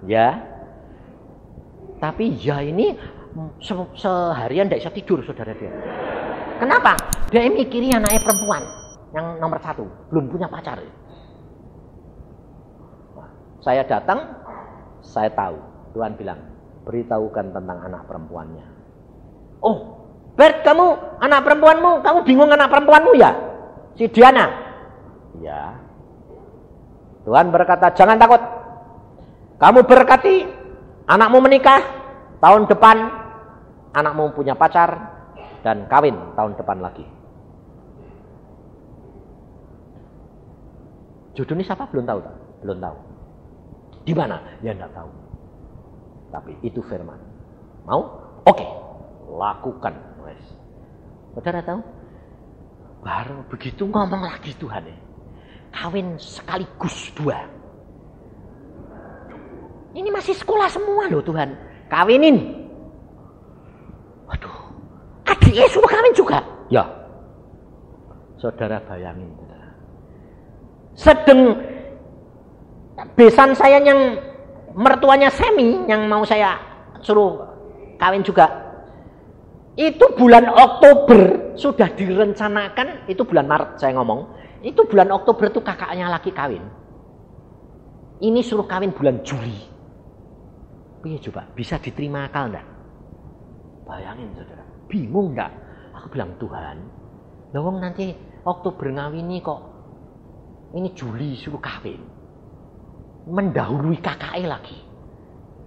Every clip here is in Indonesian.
Ya. Tapi ya ini seharian tidak bisa tidur saudara dia. Kenapa? Dia mikirin anaknya perempuan yang nomor 1, belum punya pacar. Saya datang, saya tahu. Tuhan bilang, beritahukan tentang anak perempuannya. Oh, Bert, kamu anak perempuanmu, kamu bingung anak perempuanmu ya? Si Diana. Ya. Tuhan berkata, jangan takut. Kamu berkati, anakmu menikah, tahun depan anakmu punya pacar, dan kawin tahun depan lagi. Jodohnya siapa? Belum tahu. Belum tahu. Di mana? Ya enggak tahu. Tapi itu firman. Mau? Oke. Lakukan. Saudara tahu? Baru begitu ngomong lagi Tuhan. Kawin sekaligus 2. Ini masih sekolah semua loh Tuhan. Kawinin. Waduh. Adiknya suruh kawin juga. Ya. Saudara bayangin. Sedang besan saya yang mertuanya Semi yang mau saya suruh kawin juga. Itu bulan Oktober sudah direncanakan, itu bulan Maret saya ngomong. Itu bulan Oktober itu kakaknya lagi kawin. Ini suruh kawin bulan Juli. Piye coba, bisa diterima akal enggak? Bayangin saudara, bingung enggak? Aku bilang Tuhan, lawang nanti Oktober ngawini kok ini Juli suruh kawin. Mendahului kakaknya lagi.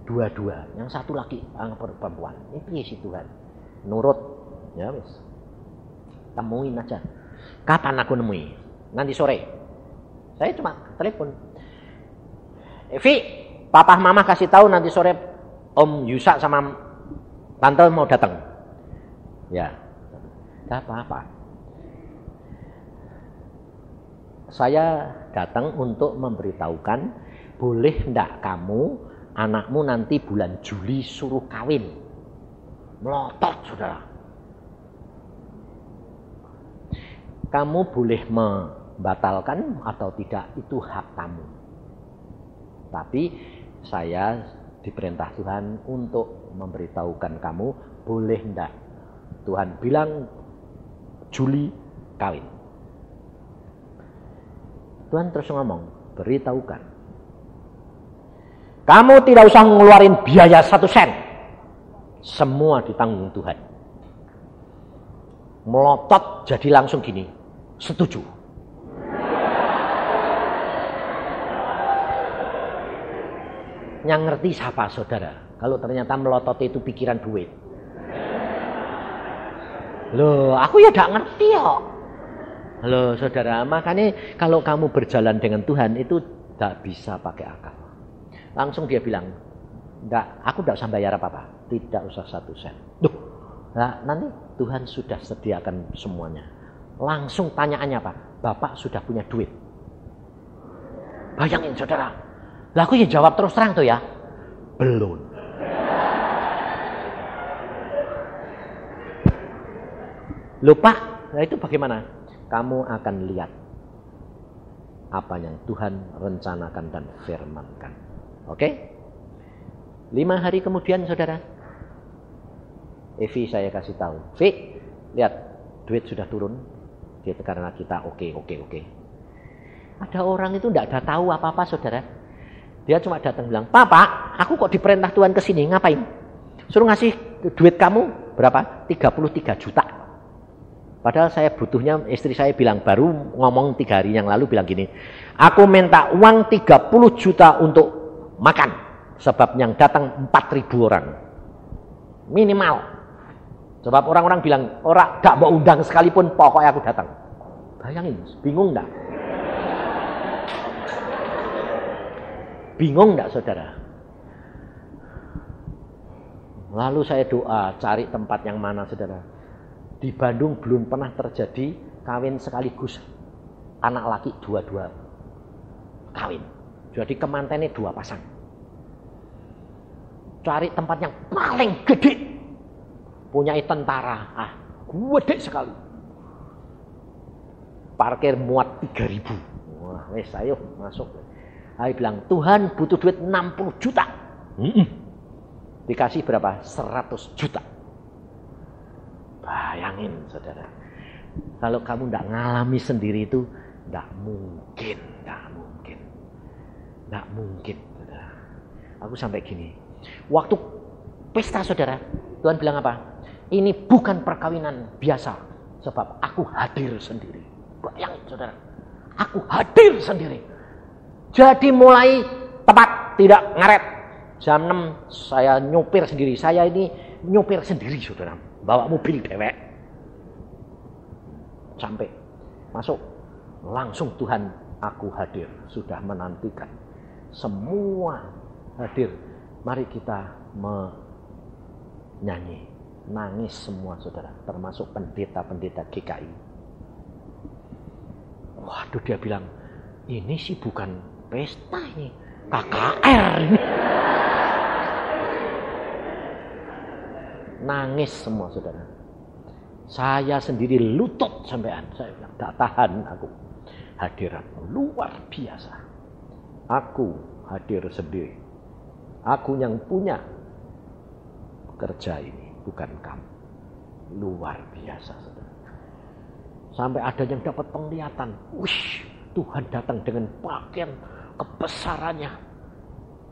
Dua-dua, yang satu lagi anak perempuan. Ini piye sih Tuhan? Nurut, ya wis. Temuin aja. Kapan aku nemui? Nanti sore. Saya cuma telepon. Evi, papa mama kasih tahu nanti sore Om Yusa sama tante mau datang. Ya. Enggak apa-apa. Saya datang untuk memberitahukan, boleh enggak kamu, anakmu nanti bulan Juli suruh kawin. Melotot, saudara. Kamu boleh membatalkan atau tidak, itu hak kamu. Tapi saya diperintah Tuhan untuk memberitahukan kamu, boleh enggak. Tuhan bilang Juli kawin. Tuhan terus ngomong, beritahukan. Kamu tidak usah ngeluarin biaya 1 sen. Semua ditanggung Tuhan. Melotot jadi langsung gini, setuju. Yang ngerti siapa saudara? Kalau ternyata melotot itu pikiran duit. Loh, aku ya gak ngerti kok. Loh saudara, makanya kalau kamu berjalan dengan Tuhan itu gak bisa pakai akal. Langsung dia bilang, enggak, aku gak usah bayar apa-apa. Tidak usah 1 sen. Duh, nah, nanti Tuhan sudah sediakan semuanya. Langsung tanyaannya apa? Bapak sudah punya duit. Bayangin saudara. Lah aku ya jawab terus terang tuh ya. Belum. Lupa, nah itu bagaimana? Kamu akan lihat apa yang Tuhan rencanakan dan firmankan. Oke? 5 hari kemudian saudara, Evi saya kasih tahu. Vi, lihat duit sudah turun. Dia karena kita oke. Ada orang itu tidak ada tahu apa-apa saudara. Dia cuma datang bilang, Papa, aku kok diperintah Tuhan ke sini, ngapain? Suruh ngasih duit kamu berapa? 33 juta. Padahal saya butuhnya, istri saya bilang, baru ngomong 3 hari yang lalu bilang gini, aku minta uang 30 juta untuk makan. Sebab yang datang 4.000 orang. Minimal. Sebab orang-orang bilang, orang gak mau undang sekalipun, pokoknya aku datang. Bayangin, bingung gak? Bingung gak saudara? Lalu saya doa, cari tempat yang mana saudara. Di Bandung belum pernah terjadi kawin sekaligus anak laki dua-dua kawin. Jadi kemantennya 2 pasang. Cari tempat yang paling gede. Punyai tentara. Gede sekali. Parkir muat 3.000. Wah, wes ayo masuk. Saya bilang, Tuhan butuh duit 60 juta. Dikasih berapa? 100 juta. Bayangin saudara. Kalau kamu tidak ngalami sendiri itu, tidak mungkin. Tidak mungkin saudara. Aku sampai gini. Waktu pesta saudara, Tuhan bilang apa? Ini bukan perkawinan biasa. Sebab aku hadir sendiri. Bayangin saudara. Aku hadir sendiri. Jadi mulai tepat, tidak ngaret. Jam 6 saya nyupir sendiri. Saya ini nyupir sendiri saudara. Bawa mobil dewek. Sampai masuk. Langsung Tuhan, aku hadir. Sudah menantikan. Semua hadir. Mari kita menyanyi. Nangis semua saudara. Termasuk pendeta-pendeta GKI. Waduh, dia bilang, ini sih bukan pesta ini. KKR ini. Nangis semua saudara. Saya sendiri lutut sampean. Saya bilang, tak tahan aku. Hadiran luar biasa. Aku hadir sendiri. Aku yang punya kerja ini, bukan kamu. Luar biasa saudara. Sampai ada yang dapat penglihatan. Wih, Tuhan datang dengan pakaian kebesarannya.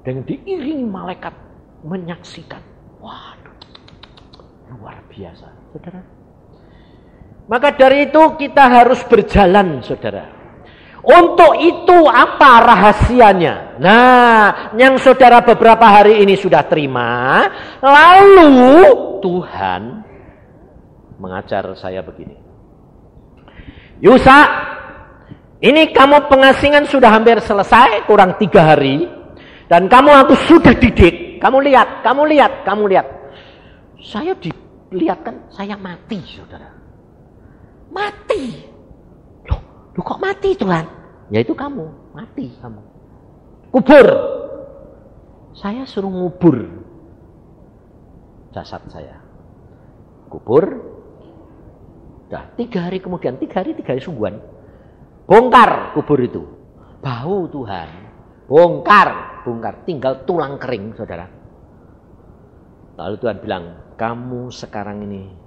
Dengan diiringi malaikat menyaksikan. Waduh, luar biasa saudara. Maka dari itu kita harus berjalan saudara. Untuk itu apa rahasianya? Nah, yang saudara beberapa hari ini sudah terima. Lalu Tuhan mengajar saya begini. Yusa, ini kamu pengasingan sudah hampir selesai, kurang 3 hari. Dan kamu aku sudah didik. Kamu lihat. Saya dilihatkan, saya mati saudara. Mati. Loh kok mati Tuhan? Ya itu kamu, mati kamu. Kubur. Saya suruh ngubur jasad saya. Kubur. Dah 3 hari kemudian, 3 hari sungguhan. Bongkar kubur itu. Bau Tuhan. Bongkar. Tinggal tulang kering saudara. Lalu Tuhan bilang, kamu sekarang ini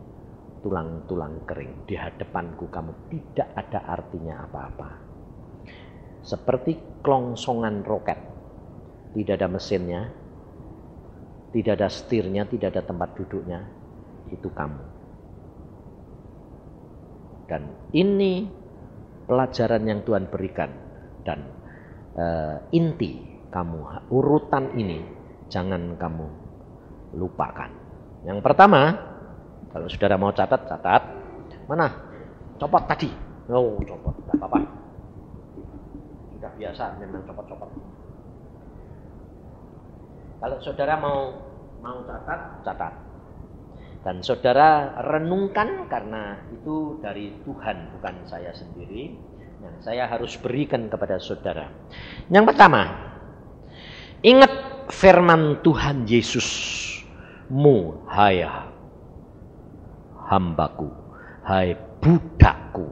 tulang-tulang kering. Di hadapanku kamu tidak ada artinya apa-apa. Seperti kelongsongan roket. Tidak ada mesinnya. Tidak ada setirnya. Tidak ada tempat duduknya. Itu kamu. Dan ini pelajaran yang Tuhan berikan. Dan inti kamu, urutan ini jangan kamu lupakan. Yang pertama, kalau saudara mau catat. Mana? Copot tadi. Oh, copot. Tidak apa-apa. Sudah biasa memang copot. Kalau saudara mau catat. Dan saudara renungkan karena itu dari Tuhan, bukan saya sendiri. Yang saya harus berikan kepada saudara. Yang pertama, ingat firman Tuhan Yesusmu, hai hambaku, hai budakku.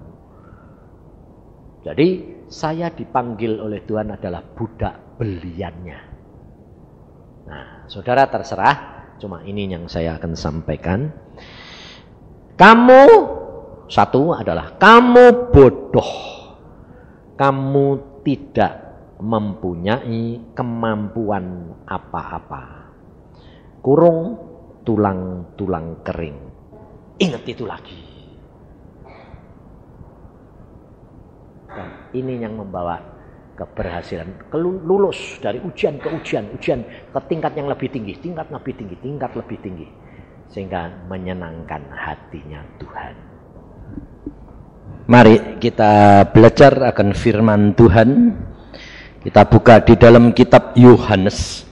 Jadi saya dipanggil oleh Tuhan adalah budak beliannya. Nah, saudara terserah. Cuma ini yang saya akan sampaikan. Kamu, satu adalah kamu bodoh. Kamu tidak mempunyai kemampuan apa-apa. Kurung tulang-tulang kering. Ingat itu lagi. Dan ini yang membawa keberhasilan, lulus dari ujian ke ujian ke tingkat yang lebih tinggi, tingkat lebih tinggi, sehingga menyenangkan hatinya Tuhan. Mari kita belajar akan firman Tuhan. Kita buka di dalam kitab Yohanes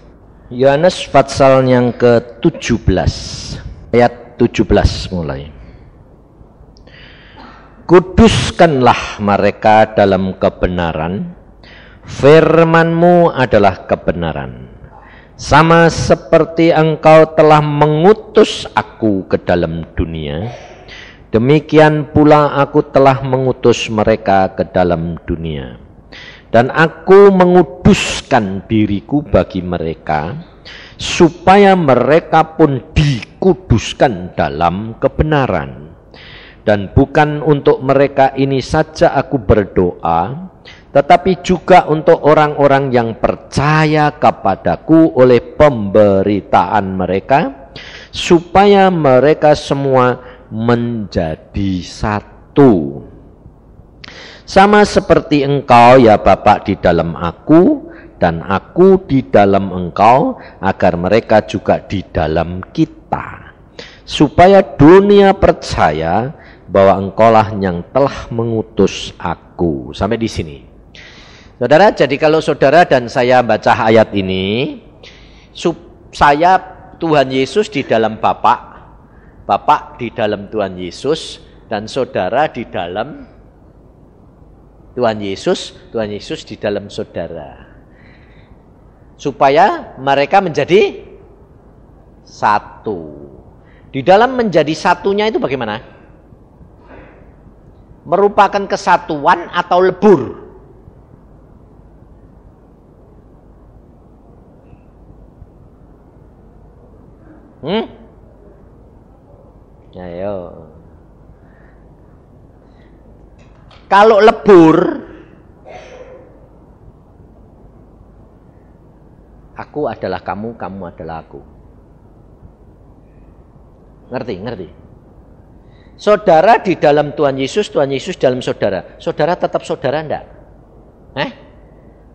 pasal yang ke-17 ayat 17 mulai. Kuduskanlah mereka dalam kebenaran. Firman-Mu adalah kebenaran. Sama seperti Engkau telah mengutus aku ke dalam dunia, demikian pula aku telah mengutus mereka ke dalam dunia. Dan aku menguduskan diriku bagi mereka, supaya mereka pun dikuduskan dalam kebenaran. Dan bukan untuk mereka ini saja aku berdoa, tetapi juga untuk orang-orang yang percaya kepadaku oleh pemberitaan mereka, supaya mereka semua menjadi satu. Sama seperti engkau ya Bapa di dalam aku, dan aku di dalam engkau, agar mereka juga di dalam kita. Supaya dunia percaya bahwa engkaulah yang telah mengutus aku. Sampai di sini. Saudara, jadi kalau saudara dan saya baca ayat ini, saya Tuhan Yesus di dalam Bapa, Bapa di dalam Tuhan Yesus, dan saudara di dalam Tuhan Yesus di dalam saudara. Supaya mereka menjadi satu. Di dalam menjadi satunya itu bagaimana? Merupakan kesatuan atau lebur? Ayo. Kalau lebur, aku adalah kamu, kamu adalah aku. Ngerti? Saudara di dalam Tuhan Yesus dalam saudara. Saudara tetap saudara enggak?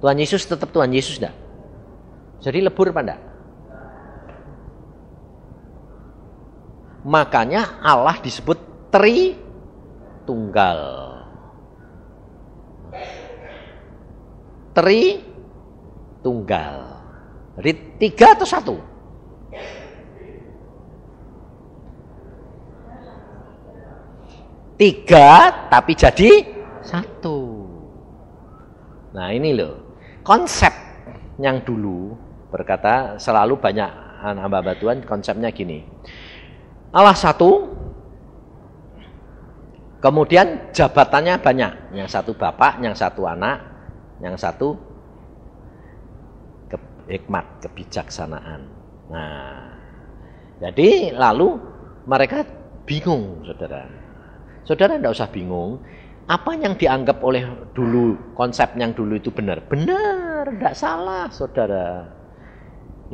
Tuhan Yesus tetap Tuhan Yesus enggak? Jadi lebur apa enggak? Makanya Allah disebut Tritunggal. Tritunggal. Jadi 3 atau 1? Tiga tapi jadi satu. Nah ini loh konsep yang dulu berkata selalu banyak hamba Tuhan konsepnya gini. Allah satu, kemudian jabatannya banyak. Yang satu bapak, yang satu anak, yang satu hikmat, kebijaksanaan. Nah jadi lalu mereka bingung saudara. Saudara tidak usah bingung, apa yang dianggap oleh dulu, konsep yang dulu itu benar? Benar, tidak salah saudara.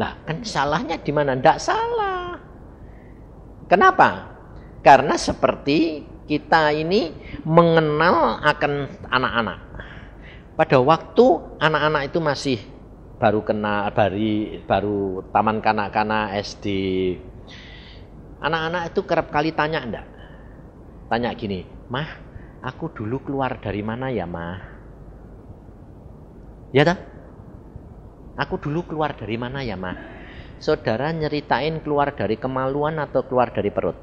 Lah kan salahnya di mana? Tidak salah. Kenapa? Karena seperti kita ini mengenal akan anak-anak. Pada waktu anak-anak itu masih baru baru taman kanak-kanak SD. Anak-anak itu kerap kali tanya enggak? Tanya gini, Mah, aku dulu keluar dari mana ya, Mah? Ya tak? Aku dulu keluar dari mana ya, Mah? Saudara nyeritain keluar dari kemaluan atau keluar dari perut?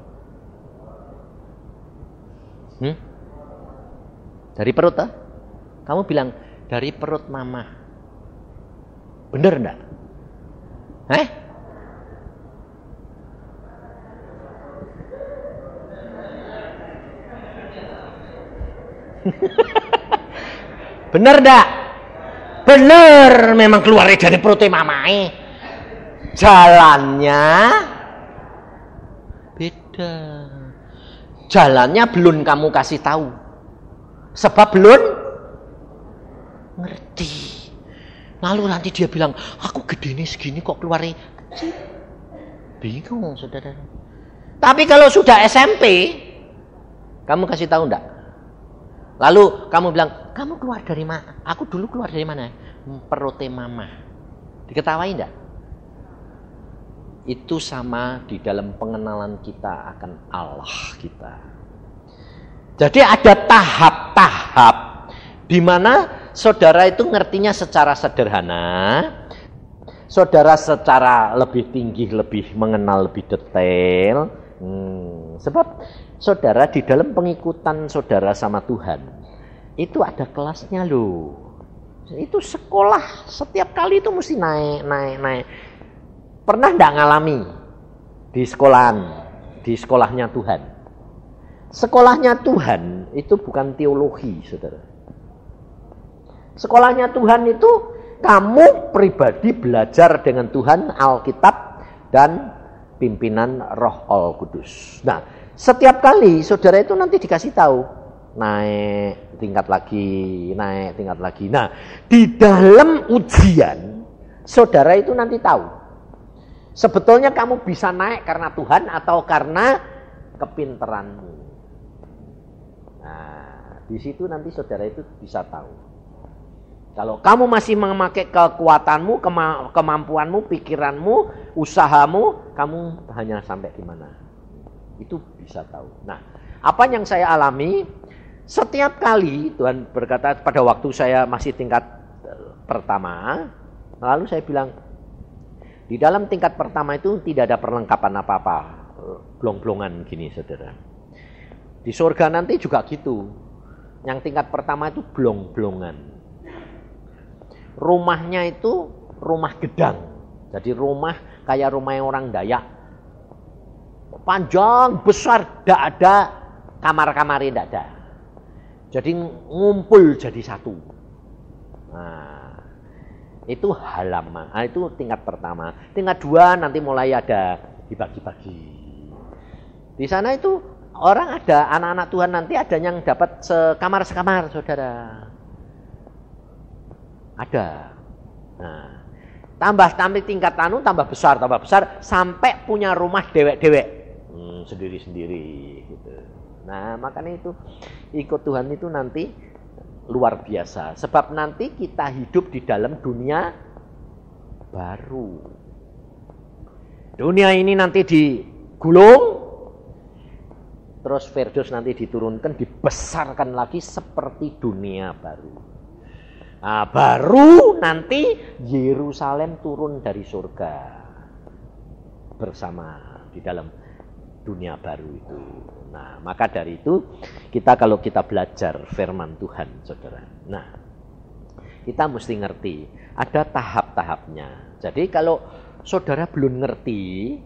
Dari perut, tak? Kamu bilang, dari perut Mama. Bener enggak? Bener enggak? Bener, memang keluar dari perutnya mamae. Jalannya beda. Jalannya belum kamu kasih tahu. Sebab belum ngerti. Lalu nanti dia bilang, aku gede nih segini kok keluarnya kecil. Bingung saudara. Tapi kalau sudah SMP, kamu kasih tahu enggak? Lalu kamu bilang, kamu keluar dari mana? Aku dulu keluar dari mana? Perutnya mama. Diketawain enggak? Itu sama di dalam pengenalan kita akan Allah kita. Jadi ada tahap-tahap di mana saudara itu ngertinya secara sederhana, saudara secara lebih tinggi, lebih mengenal lebih detail. Sebab saudara di dalam pengikutan saudara sama Tuhan itu ada kelasnya loh. Itu sekolah setiap kali itu mesti naik. Pernah enggak ngalami di sekolahnya Tuhan? Sekolahnya Tuhan itu bukan teologi, saudara. Sekolahnya Tuhan itu kamu pribadi belajar dengan Tuhan, Alkitab, dan pimpinan Roh Al-Kudus. Nah, setiap kali saudara itu nanti dikasih tahu, naik tingkat lagi. Nah, di dalam ujian, saudara itu nanti tahu, sebetulnya kamu bisa naik karena Tuhan atau karena kepinteranmu. Nah, di situ nanti saudara itu bisa tahu. Kalau kamu masih memakai kekuatanmu, kemampuanmu, pikiranmu, usahamu, kamu hanya sampai di mana? Itu bisa tahu. Nah, apa yang saya alami, setiap kali Tuhan berkata pada waktu saya masih tingkat pertama, lalu saya bilang, di dalam tingkat pertama itu tidak ada perlengkapan apa-apa, blong-blongan gini saudara. Di surga nanti juga gitu, yang tingkat pertama itu blong-blongan. Rumahnya itu rumah gedang. Jadi rumah kayak rumah orang Dayak. Panjang, besar, tidak ada kamar-kamarnya, tidak ada. Jadi ngumpul jadi satu. Nah, itu halaman. Nah, itu tingkat pertama. Tingkat dua nanti mulai ada dibagi-bagi. Di sana itu orang ada, anak-anak Tuhan nanti ada yang dapat sekamar-sekamar, saudara. Ada. Nah, tambah tingkat tambah besar sampai punya rumah dewek-dewek sendiri-sendiri gitu. Nah, makanya itu ikut Tuhan itu nanti luar biasa. Sebab nanti kita hidup di dalam dunia baru. Dunia ini nanti digulung, terus Firdaus nanti diturunkan, dibesarkan lagi seperti dunia baru. Nah, baru nanti Yerusalem turun dari surga bersama di dalam dunia baru itu. Nah, maka dari itu kalau kita belajar firman Tuhan, saudara. Nah, kita mesti ngerti ada tahap-tahapnya. Jadi kalau saudara belum ngerti,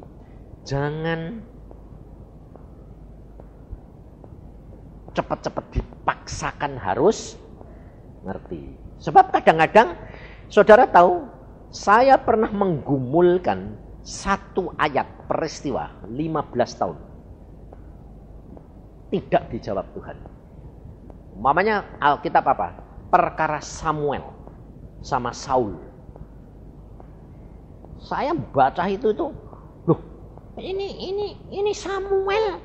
jangan cepat-cepat dipaksakan harus ngerti. Sebab kadang-kadang saudara tahu, saya pernah menggumulkan satu ayat peristiwa 15 tahun. Tidak dijawab Tuhan. Umpamanya Alkitab apa? Perkara Samuel sama Saul. Saya baca itu, loh, ini Samuel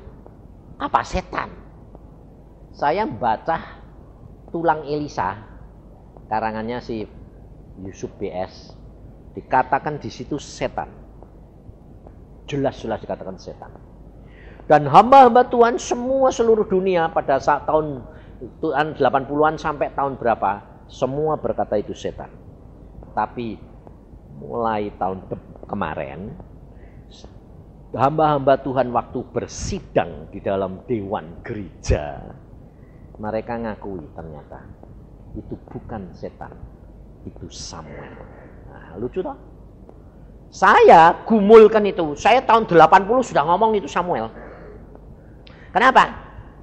apa setan? Saya baca Tulang Elisa, karangannya si Yusuf B.S. Dikatakan di situ setan. Jelas-jelas dikatakan setan. Dan hamba-hamba Tuhan semua seluruh dunia pada saat tahun 80-an sampai tahun berapa, semua berkata itu setan. Tapi mulai tahun kemarin, hamba-hamba Tuhan waktu bersidang di dalam dewan gereja, mereka ngakui ternyata itu bukan setan, itu Samuel. Nah, lucu toh? Saya gumulkan itu. Saya tahun 80 sudah ngomong itu Samuel. Kenapa?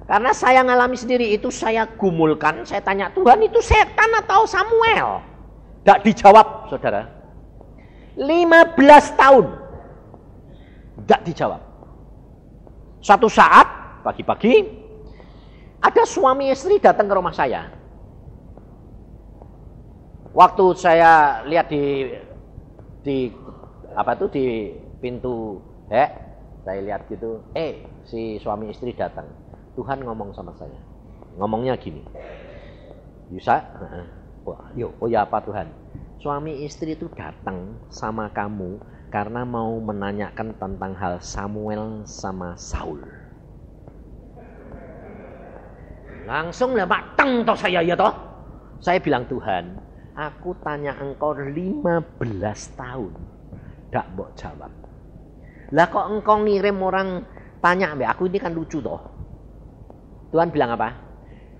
Karena saya ngalami sendiri itu, saya gumulkan, saya tanya Tuhan itu setan atau Samuel? Tidak dijawab, saudara. 15 tahun. Tidak dijawab. Suatu saat, pagi-pagi, ada suami istri datang ke rumah saya. Waktu saya lihat di pintu, saya lihat gitu, si suami istri datang. Tuhan ngomong sama saya. Ngomongnya gini. Yusa, oh ya apa Tuhan? Suami istri itu datang sama kamu karena mau menanyakan tentang hal Samuel sama Saul. Langsung lah mateng toh saya ya toh. Saya bilang Tuhan, aku tanya engkau 15 tahun, tidak mau jawab. Lah kok engkau ngirim orang tanya mbak aku, ini kan lucu toh. Tuhan bilang apa?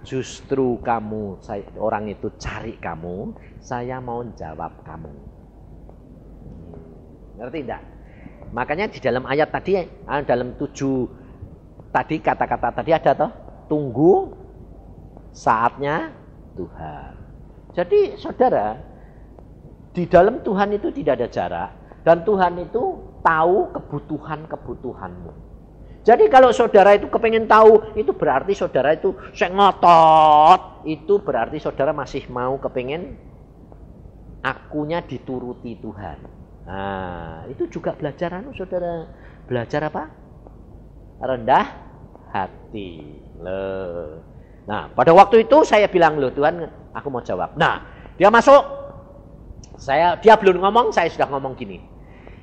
Justru kamu, orang itu cari kamu, saya mau jawab kamu. Ngerti tidak? Makanya di dalam ayat tadi, dalam 7 tadi kata-kata tadi ada toh, tunggu saatnya Tuhan. Jadi saudara, Di dalam Tuhan itu tidak ada jarak. Dan Tuhan itu tahu kebutuhan-kebutuhanmu. Jadi kalau saudara itu kepengen tahu, itu berarti saudara itu ngotot. Itu berarti saudara masih mau kepengen akunya dituruti Tuhan. Nah, itu juga belajar saudara. Belajar apa? Rendah hati. Nah, pada waktu itu saya bilang, loh Tuhan, aku mau jawab. Nah, dia masuk. Dia belum ngomong, saya sudah ngomong gini.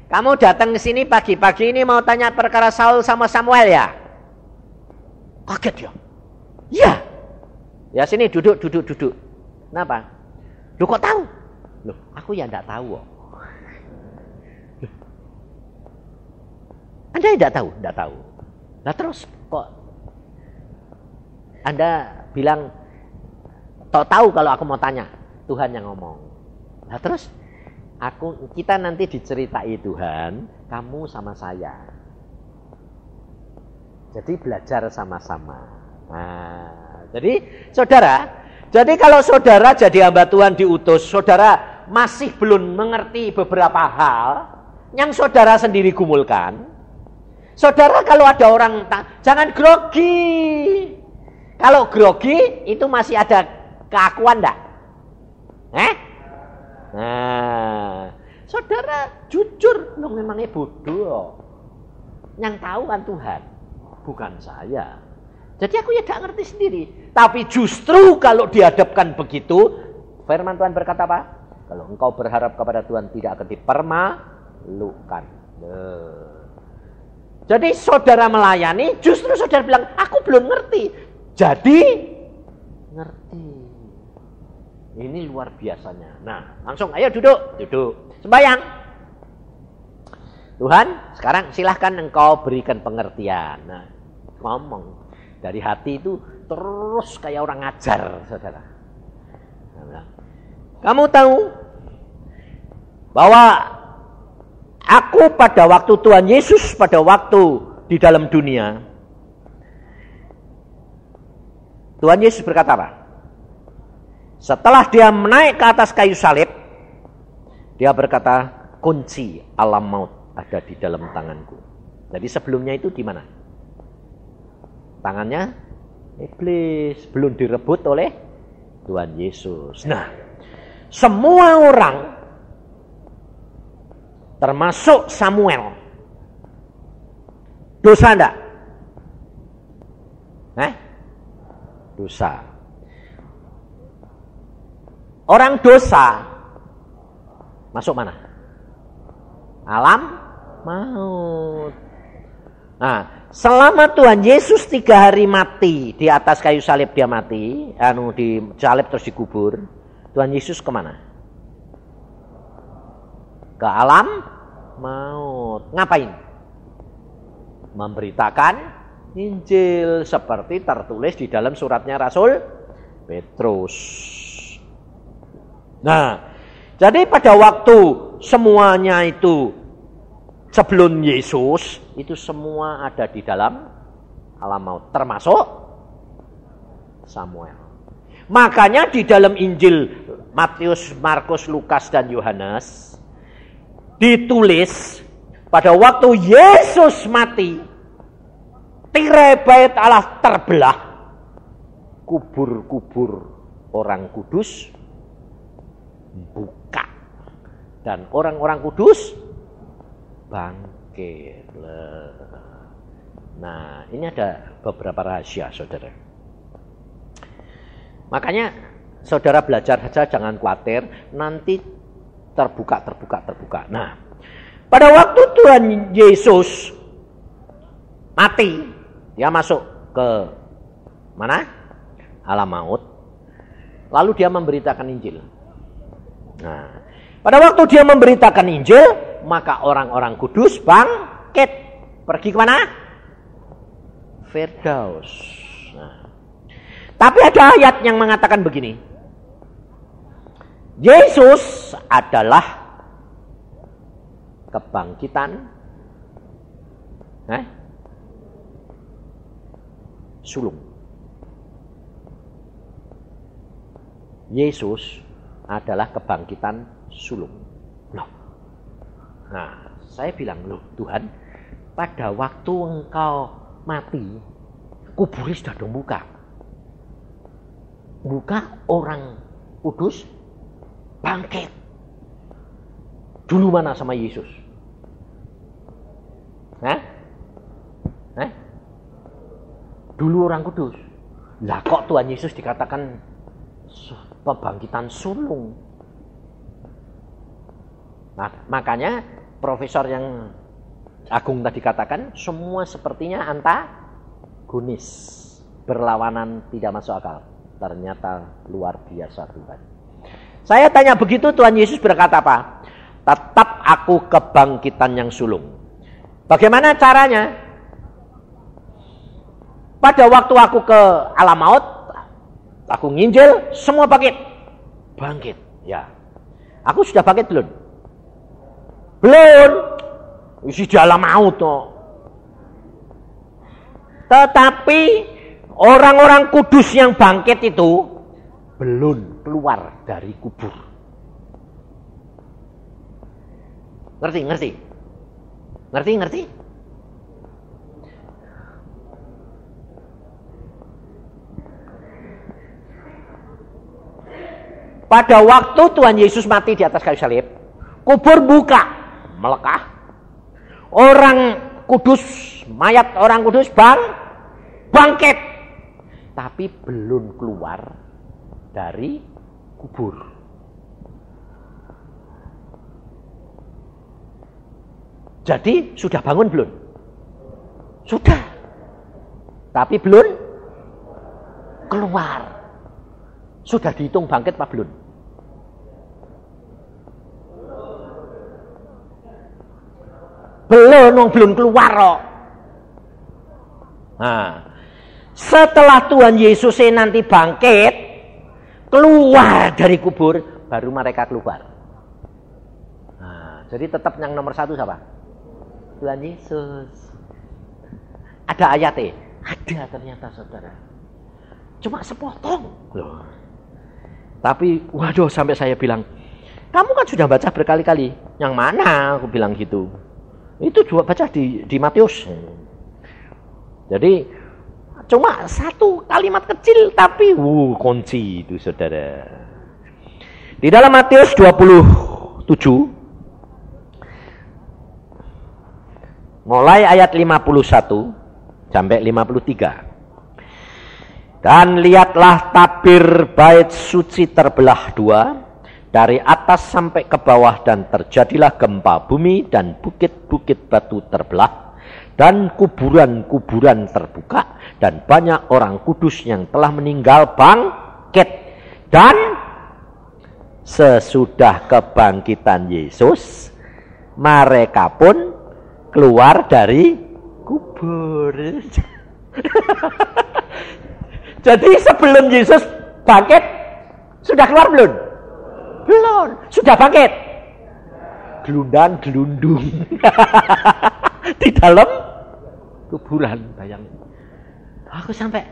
Kamu datang ke sini pagi-pagi ini mau tanya perkara Saul sama Samuel ya? Kaget ya? Iya. Ya sini duduk. Kenapa? Lu kok tahu? Loh, aku ya enggak tahu. Loh. Anda enggak tahu? Enggak tahu. Nah terus kok Anda bilang tahu kalau aku mau tanya? Tuhan yang ngomong. Nah terus kita nanti diceritai Tuhan, kamu sama saya. Jadi belajar sama-sama. Nah, jadi kalau saudara jadi hamba Tuhan diutus, saudara masih belum mengerti beberapa hal yang saudara sendiri gumulkan. Saudara kalau ada orang, jangan grogi. Kalau grogi itu masih ada keakuan enggak? Nah, saudara jujur, lo memangnya bodoh. Yang tahu kan Tuhan, bukan saya. Jadi aku ya tidak ngerti sendiri. Tapi justru kalau dihadapkan begitu, firman Tuhan berkata apa? Kalau engkau berharap kepada Tuhan tidak akan dipermalukan. Jadi saudara melayani, justru saudara bilang, aku belum ngerti. Jadi ngerti. Ini luar biasanya. Nah, langsung ayo duduk. Sembahyang. Tuhan, sekarang silahkan engkau berikan pengertian. Nah, ngomong. Dari hati itu terus kayak orang ngajar, saudara. Nah, kamu tahu bahwa aku pada waktu Tuhan Yesus pada waktu di dalam dunia, Tuhan Yesus berkata apa? Setelah dia naik ke atas kayu salib, dia berkata, kunci alam maut ada di dalam tanganku. Jadi sebelumnya itu di mana? Tangannya iblis, belum direbut oleh Tuhan Yesus. Nah, semua orang, termasuk Samuel, dosa enggak? Dosa. Orang dosa masuk mana? Alam maut. Nah, selama Tuhan Yesus 3 hari mati di atas kayu salib, dia mati, disalib terus dikubur. Tuhan Yesus kemana? Ke alam maut. Ngapain? Memberitakan Injil seperti tertulis di dalam suratnya Rasul Petrus. Nah, jadi pada waktu semuanya itu sebelum Yesus, itu semua ada di dalam alam maut, termasuk Samuel. Makanya di dalam Injil Matius, Markus, Lukas, dan Yohanes ditulis pada waktu Yesus mati, tirai bait Allah terbelah, kubur-kubur orang kudus buka, dan orang-orang kudus bangkit. Nah, ini ada beberapa rahasia, saudara. Makanya saudara belajar saja, jangan khawatir, nanti terbuka. Nah, pada waktu Tuhan Yesus mati, dia masuk ke mana? Alam maut. Lalu dia memberitakan Injil. Nah, pada waktu dia memberitakan Injil, maka orang-orang kudus bangkit. Pergi kemana? Firdaus. Nah, tapi ada ayat yang mengatakan begini. Yesus adalah kebangkitan sulung. Yesus adalah kebangkitan sulung. Loh. Nah, saya bilang, loh Tuhan, pada waktu engkau mati, kuburnya sudah dong buka. Buka, orang kudus bangkit. Dulu mana sama Yesus? Hah? Dulu orang kudus. Lah kok Tuhan Yesus dikatakan pembangkitan sulung? Nah, makanya profesor yang agung tadi katakan semua sepertinya antagonis, berlawanan, tidak masuk akal. Ternyata luar biasa Tuhan. Saya tanya begitu, Tuhan Yesus berkata apa? Tetap aku kebangkitan yang sulung. Bagaimana caranya? Pada waktu aku ke alam maut, aku nginjil, semua bangkit. Bangkit, ya. Aku sudah bangkit belum? Belum. Isi di alam maut. Oh. Tetapi orang-orang kudus yang bangkit itu belum keluar dari kubur. Ngerti? Pada waktu Tuhan Yesus mati di atas kayu salib, kubur buka, melekah. Orang kudus, mayat orang kudus bangkit. Tapi belum keluar dari kubur. Jadi sudah bangun belum? Sudah. Tapi belum keluar. Sudah dihitung bangkit apa belum? Belum keluar kok. Nah, setelah Tuhan Yesus nanti bangkit, keluar dari kubur, baru mereka keluar. Nah, jadi tetap yang nomor satu siapa? Tuhan Yesus. Ada ayatnya? Ada ternyata saudara. Cuma sepotong loh. Tapi waduh, sampai saya bilang, kamu kan sudah baca berkali-kali. Yang mana? Aku bilang gitu. Itu juga baca di Matius. Jadi cuma satu kalimat kecil tapi kunci itu saudara. Di dalam Matius 27 mulai ayat 51 sampai 53. Dan lihatlah tabir bait suci terbelah dua, dari atas sampai ke bawah, dan terjadilah gempa bumi, dan bukit-bukit batu terbelah, dan kuburan-kuburan terbuka, dan banyak orang kudus yang telah meninggal bangkit. Dan sesudah kebangkitan Yesus, mereka pun keluar dari kubur. Jadi sebelum Yesus bangkit, sudah keluar belum? Belum. Sudah bangkit? Gelundang-gelundung. Di dalam kuburan, bayangin. Aku sampai,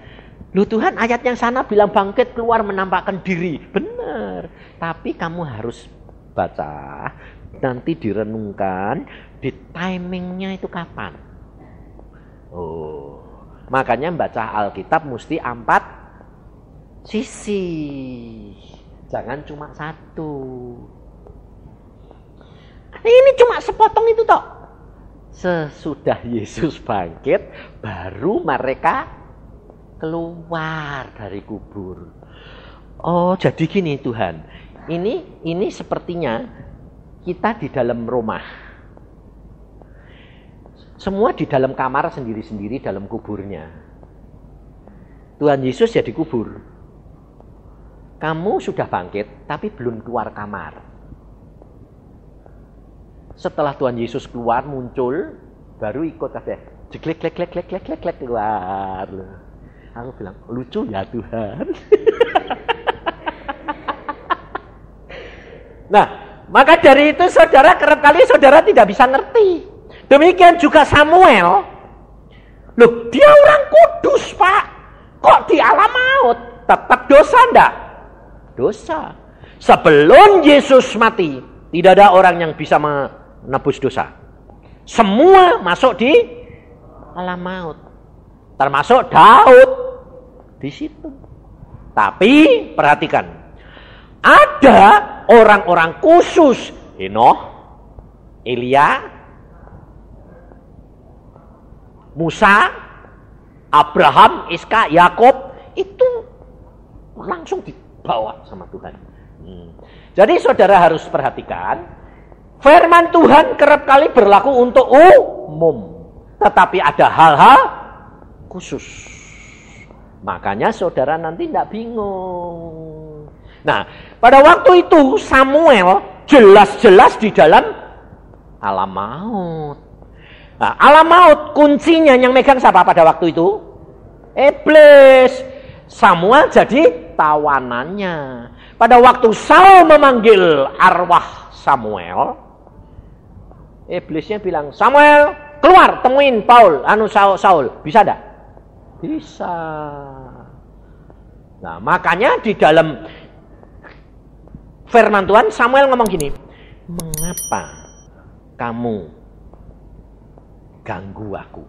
loh Tuhan, ayat yang sana bilang bangkit keluar menampakkan diri. Benar. Tapi kamu harus baca, nanti direnungkan, di timingnya itu kapan. Oh. Makanya baca Alkitab mesti 4 sisi. Jangan cuma satu. Ini cuma sepotong itu toh. Sesudah Yesus bangkit, baru mereka keluar dari kubur. Oh, jadi gini Tuhan. Ini sepertinya kita di dalam rumah. Semua di dalam kamar sendiri-sendiri dalam kuburnya. Tuhan Yesus ya dikubur. Kamu sudah bangkit, tapi belum keluar kamar. Setelah Tuhan Yesus keluar, muncul, baru ikut aja. Jeklek keluar. Aku bilang, lucu ya Tuhan. Nah, maka dari itu saudara, kerap kali saudara tidak bisa ngerti. Demikian juga Samuel. Loh, dia orang kudus, Pak. Kok di alam maut? Tetap dosa enggak? Dosa. Sebelum Yesus mati, Tidak ada orang yang bisa menebus dosa. Semua masuk di alam maut. Termasuk Daud di situ. Tapi perhatikan, ada orang-orang khusus, Henoh, Elia, Musa, Abraham, Iska, Yakob, itu langsung dibawa sama Tuhan. Jadi saudara harus perhatikan, firman Tuhan kerap kali berlaku untuk umum, tetapi ada hal-hal khusus. Makanya saudara nanti tidak bingung. Nah, pada waktu itu Samuel jelas-jelas di dalam alam maut. Nah, alam maut kuncinya yang megang siapa pada waktu itu? Iblis. Samuel jadi tawanannya. Pada waktu Saul memanggil arwah Samuel, iblisnya bilang, Samuel, keluar, temuin Saul. Bisa enggak? Bisa. Nah, makanya di dalam firman Tuhan, Samuel ngomong gini, mengapa kamu ganggu aku?